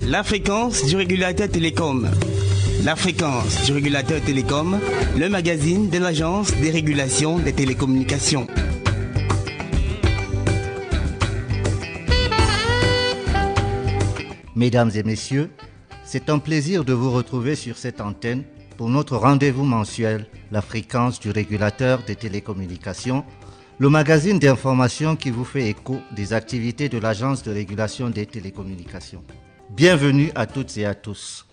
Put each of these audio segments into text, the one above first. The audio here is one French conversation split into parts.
La fréquence du régulateur Télécom. La fréquence du régulateur Télécom, le magazine de l'Agence des régulations des télécommunications. Mesdames et messieurs, c'est un plaisir de vous retrouver sur cette antenne pour notre rendez-vous mensuel, la fréquence du régulateur des télécommunications, le magazine d'information qui vous fait écho des activités de l'Agence de régulation des télécommunications. Bienvenue à toutes et à tous.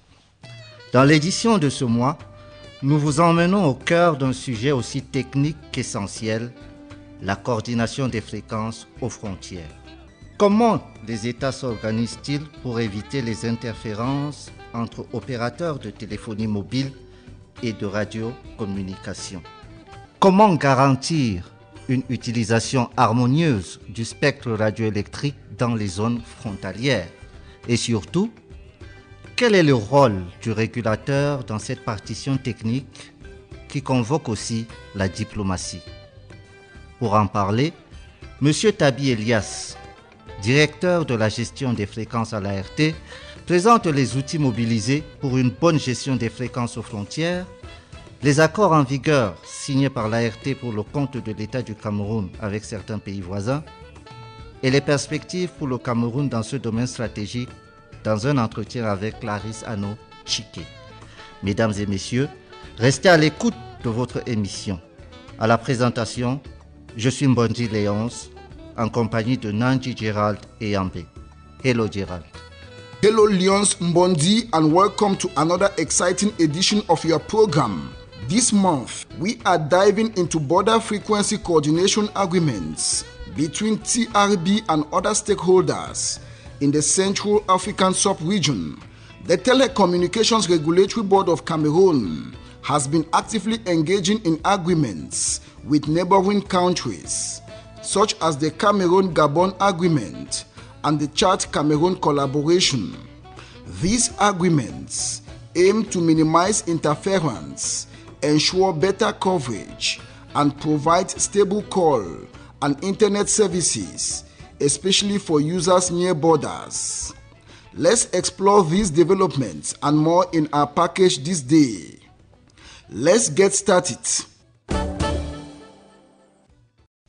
Dans l'édition de ce mois, nous vous emmenons au cœur d'un sujet aussi technique qu'essentiel, la coordination des fréquences aux frontières. Comment les États s'organisent-ils pour éviter les interférences entre opérateurs de téléphonie mobile et de radiocommunication? Comment garantir une utilisation harmonieuse du spectre radioélectrique dans les zones frontalières? Et surtout, quel est le rôle du régulateur dans cette partition technique qui convoque aussi la diplomatie? Pour en parler, M. Tabi Elias, directeur de la gestion des fréquences à l'ART, présente les outils mobilisés pour une bonne gestion des fréquences aux frontières, les accords en vigueur signés par l'ART pour le compte de l'État du Cameroun avec certains pays voisins, et les perspectives pour le Cameroun dans ce domaine stratégique dans un entretien avec Clarisse Anno Chiquet. Mesdames et messieurs, restez à l'écoute de votre émission. À la présentation, je suis Mbondi Léonce, en compagnie de Nanji Gérald et Yambé. Hello Gérald. Hello Léonce Mbondi and welcome to another exciting edition of your program. This month, we are diving into border frequency coordination agreements between TRB and other stakeholders in the Central African sub-region. The Telecommunications Regulatory Board of Cameroon has been actively engaging in agreements with neighboring countries, such as the Cameroon-Gabon Agreement and the Chad-Cameroon Collaboration. These agreements aim to minimize interference, ensure better coverage, and provide stable call and internet services, especially for users near borders. Let's explore these developments and more in our package this day. Let's get started.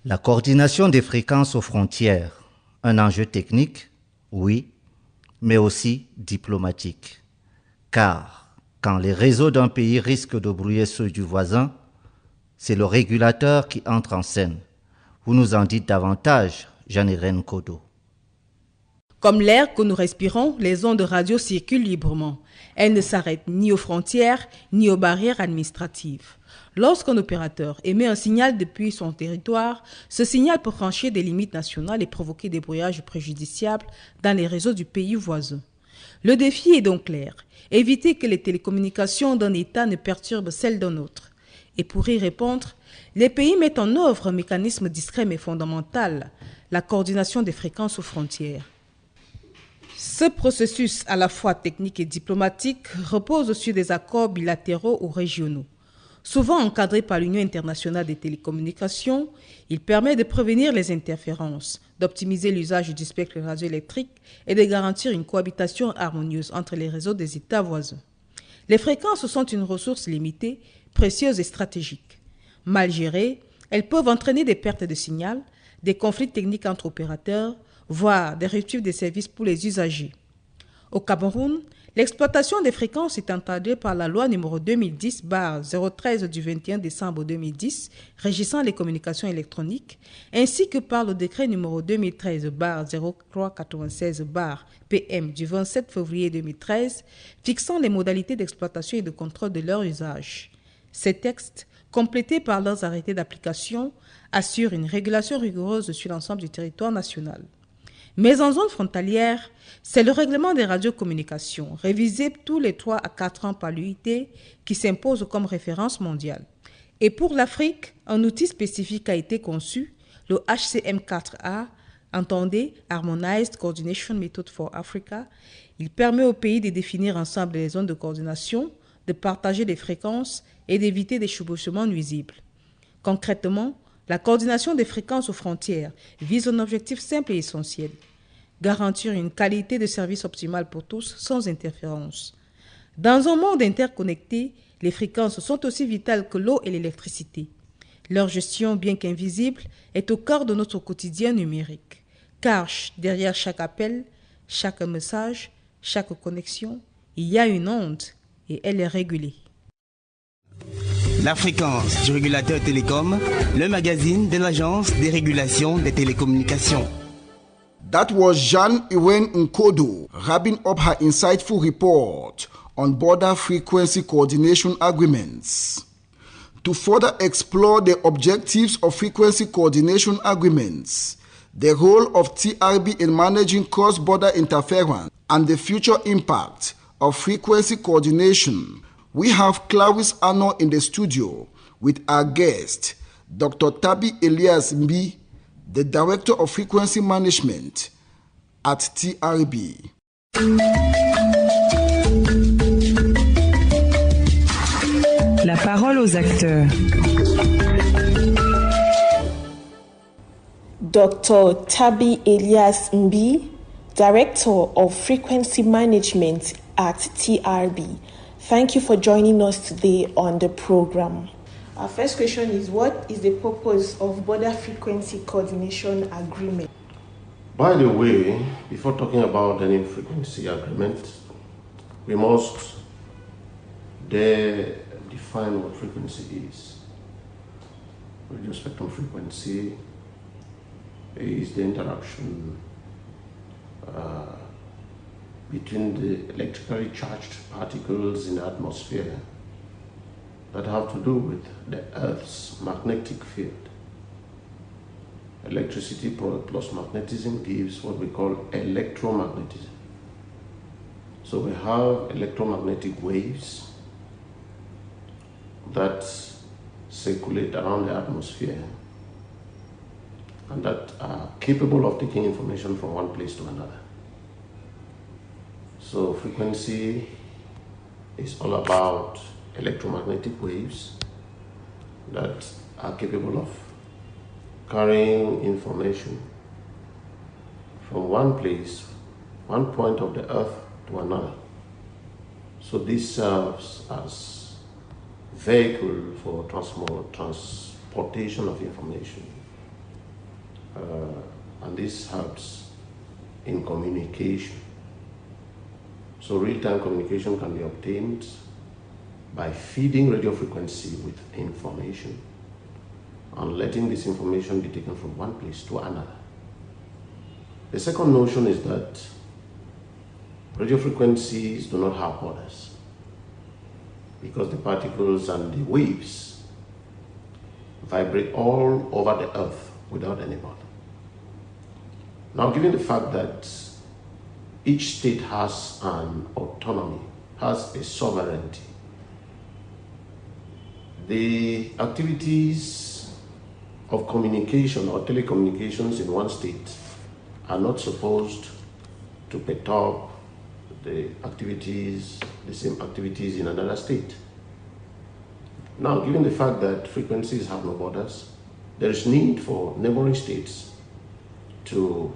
La coordination des fréquences aux frontières, un enjeu technique, oui, mais aussi diplomatique. Car quand les réseaux d'un pays risquent de brouiller ceux du voisin, c'est le régulateur qui entre en scène. Vous nous en dites davantage, Jeanne-Irène Kodo. Comme l'air que nous respirons, les ondes radio circulent librement. Elles ne s'arrêtent ni aux frontières, ni aux barrières administratives. Lorsqu'un opérateur émet un signal depuis son territoire, ce signal peut franchir des limites nationales et provoquer des brouillages préjudiciables dans les réseaux du pays voisin. Le défi est donc clair, éviter que les télécommunications d'un État ne perturbent celles d'un autre. Et pour y répondre, les pays mettent en œuvre un mécanisme discret mais fondamental, la coordination des fréquences aux frontières. Ce processus, à la fois technique et diplomatique, repose sur des accords bilatéraux ou régionaux. Souvent encadré par l'Union internationale des télécommunications, il permet de prévenir les interférences, d'optimiser l'usage du spectre radioélectrique et de garantir une cohabitation harmonieuse entre les réseaux des États voisins. Les fréquences sont une ressource limitée, précieuse et stratégique. Mal gérées, elles peuvent entraîner des pertes de signal, des conflits techniques entre opérateurs, voire des ruptures des services pour les usagers. Au Cameroun, l'exploitation des fréquences est encadrée par la loi numéro 2010/013 du 21 décembre 2010 régissant les communications électroniques, ainsi que par le décret numéro 2013/0396/PM du 27 février 2013 fixant les modalités d'exploitation et de contrôle de leur usage. Ces textes, complétés par leurs arrêtés d'application, assurent une régulation rigoureuse sur l'ensemble du territoire national. Mais en zone frontalière, c'est le règlement des radiocommunications, révisé tous les 3 à 4 ans par l'UIT, qui s'impose comme référence mondiale. Et pour l'Afrique, un outil spécifique a été conçu, le HCM4A, entendez Harmonized Coordination Method for Africa. Il permet aux pays de définir ensemble les zones de coordination, de partager les fréquences et d'éviter des chevauchements nuisibles. Concrètement, la coordination des fréquences aux frontières vise un objectif simple et essentiel: garantir une qualité de service optimale pour tous sans interférence. Dans un monde interconnecté, les fréquences sont aussi vitales que l'eau et l'électricité. Leur gestion, bien qu'invisible, est au cœur de notre quotidien numérique. Car derrière chaque appel, chaque message, chaque connexion, il y a une onde et elle est régulée. La fréquence du régulateur Télécom, le magazine de l'Agence des régulations des télécommunications. That was Jean-Irene Nkodo wrapping up her insightful report on border frequency coordination agreements. To further explore the objectives of frequency coordination agreements, the role of TRB in managing cross-border interference, and the future impact of frequency coordination, we have Clarice Arno in the studio with our guest, Dr. Tabi Elias Mbi, the Director of Frequency Management at TRB. La parole aux acteurs. Dr. Tabi Elias Mbi, Director of Frequency Management at TRB. Thank you for joining us today on the program. Our first question is, what is the purpose of border frequency coordination agreement? By the way, before talking about any frequency agreement, we must define what frequency is. Radio spectrum frequency is the interaction between the electrically charged particles in the atmosphere that have to do with the Earth's magnetic field. Electricity plus magnetism gives what we call electromagnetism. So we have electromagnetic waves that circulate around the atmosphere and that are capable of taking information from one place to another. So frequency is all about electromagnetic waves that are capable of carrying information from one place, one point of the earth to another. So this serves as vehicle for transportation of information. And this helps in communication. So real-time communication can be obtained by feeding radio frequency with information and letting this information be taken from one place to another. The second notion is that radio frequencies do not have borders because the particles and the waves vibrate all over the earth without any border. Now, given the fact that each state has an autonomy, has a sovereignty, the activities of communication or telecommunications in one state are not supposed to perturb the same activities in another state. Now, given the fact that frequencies have no borders, there is need for neighboring states to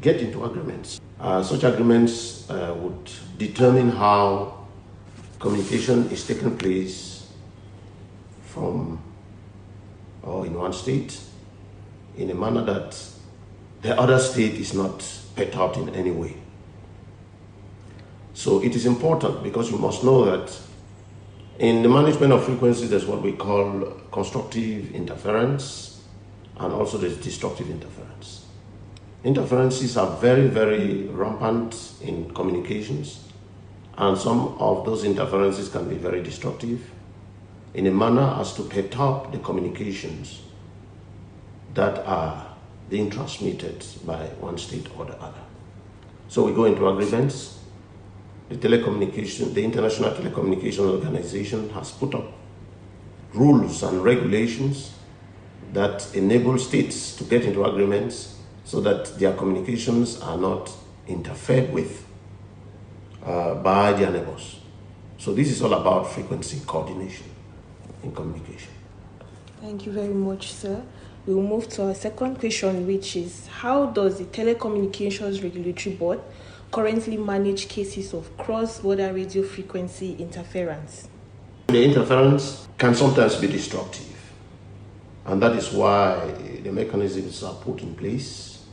get into agreements. Such agreements would determine how communication is taking place from or in one state in a manner that the other state is not perturbed in any way. So it is important because you must know that in the management of frequencies, there's what we call constructive interference and also there's destructive interference. Interferences are very, very rampant in communications, and some of those interferences can be very destructive in a manner as to perturb the communications that are being transmitted by one state or the other. So we go into agreements. The International Telecommunication Organization has put up rules and regulations that enable states to get into agreements so that their communications are not interfered with by their neighbors. So this is all about frequency coordination in communication. Thank you very much, sir. We will move to our second question, which is, how does the Telecommunications Regulatory Board currently manage cases of cross-border radio frequency interference? The interference can sometimes be destructive, and that is why the mechanisms are put in place,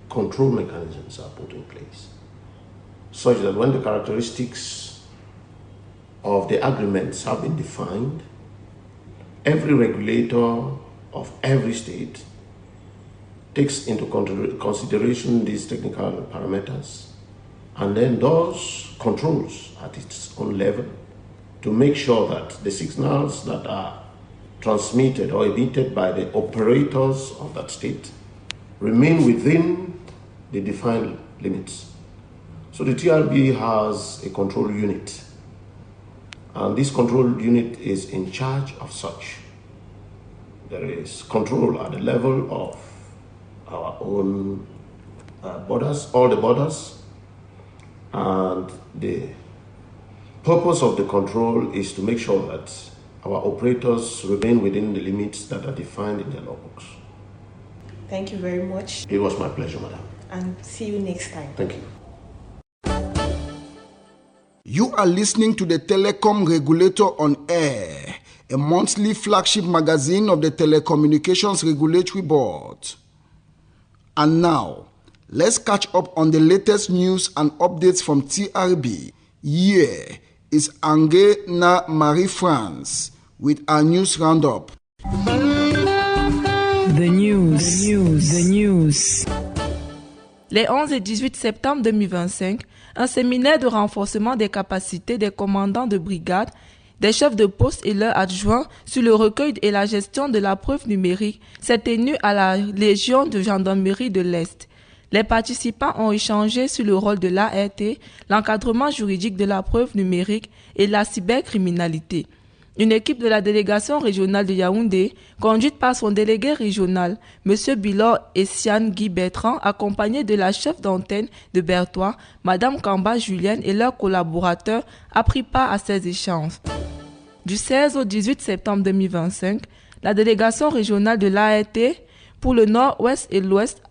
control mechanisms are put in place, such that when the characteristics of the agreements have been defined, every regulator of every state takes into consideration these technical parameters and then does controls at its own level to make sure that the signals that are transmitted or emitted by the operators of that state remain within the defined limits. So the TRB has a control unit, and this control unit is in charge of such. There is control at the level of our own borders, all the borders, and the purpose of the control is to make sure that our operators remain within the limits that are defined in the law books. Thank you very much. It was my pleasure, madam. And see you next time. Thank you. You are listening to the Telecom Regulator on Air, a monthly flagship magazine of the Telecommunications Regulatory Board. And now, let's catch up on the latest news and updates from TRB. Here is Angé na Marie-France with our news roundup. The news. Les 11 et 18 septembre 2025, un séminaire de renforcement des capacités des commandants de brigade, des chefs de poste et leurs adjoints sur le recueil et la gestion de la preuve numérique s'est tenu à la Légion de gendarmerie de l'Est. Les participants ont échangé sur le rôle de l'ART, l'encadrement juridique de la preuve numérique et la cybercriminalité. Une équipe de la délégation régionale de Yaoundé, conduite par son délégué régional, M. Bilor Essiane Guy Bertrand, accompagné de la chef d'antenne de Berthois, Mme Kamba Julienne et leurs collaborateurs, a pris part à ces échanges. Du 16 au 18 septembre 2025, la délégation régionale de l'ART pour le Nord-Ouest et l'Ouest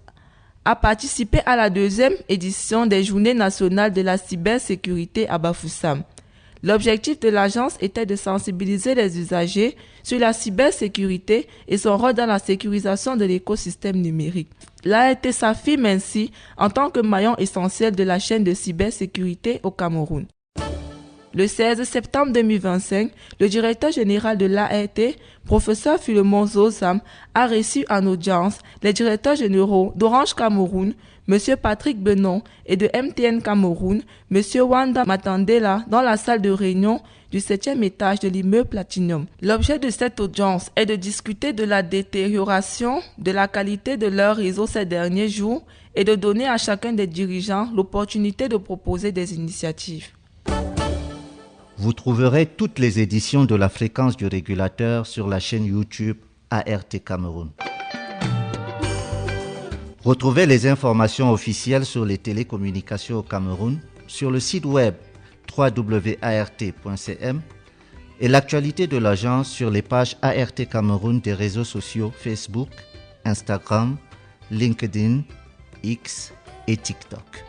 a participé à la deuxième édition des Journées nationales de la cybersécurité à Bafoussam. L'objectif de l'agence était de sensibiliser les usagers sur la cybersécurité et son rôle dans la sécurisation de l'écosystème numérique. L'ART s'affirme ainsi en tant que maillon essentiel de la chaîne de cybersécurité au Cameroun. Le 16 septembre 2025, le directeur général de l'ART, professeur Philemon Zozam, a reçu en audience les directeurs généraux d'Orange Cameroun, M. Patrick Benon, et de MTN Cameroun, M. Wanda Matandela, dans la salle de réunion du 7e étage de l'immeuble Platinum. L'objet de cette audience est de discuter de la détérioration de la qualité de leur réseau ces derniers jours et de donner à chacun des dirigeants l'opportunité de proposer des initiatives. Vous trouverez toutes les éditions de la Fréquence du Régulateur sur la chaîne YouTube ART Cameroun. Retrouvez les informations officielles sur les télécommunications au Cameroun sur le site web www.art.cm et l'actualité de l'agence sur les pages ART Cameroun des réseaux sociaux Facebook, Instagram, LinkedIn, X et TikTok.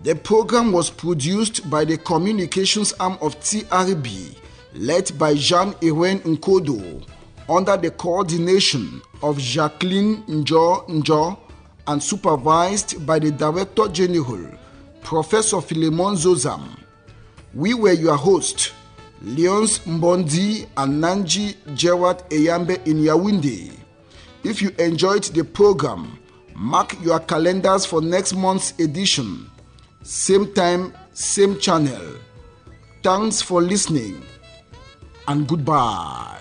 The program was produced by the communications arm of TRB, led by Jean-Irene Nkodo, under the coordination of Jacqueline Njo and supervised by the Director General, Professor Philemon Zozam. We were your hosts, Leons Mbondi and Nanji Jewat Eyambe in Yaoundé. If you enjoyed the program, mark your calendars for next month's edition. Same time, same channel. Thanks for listening and goodbye.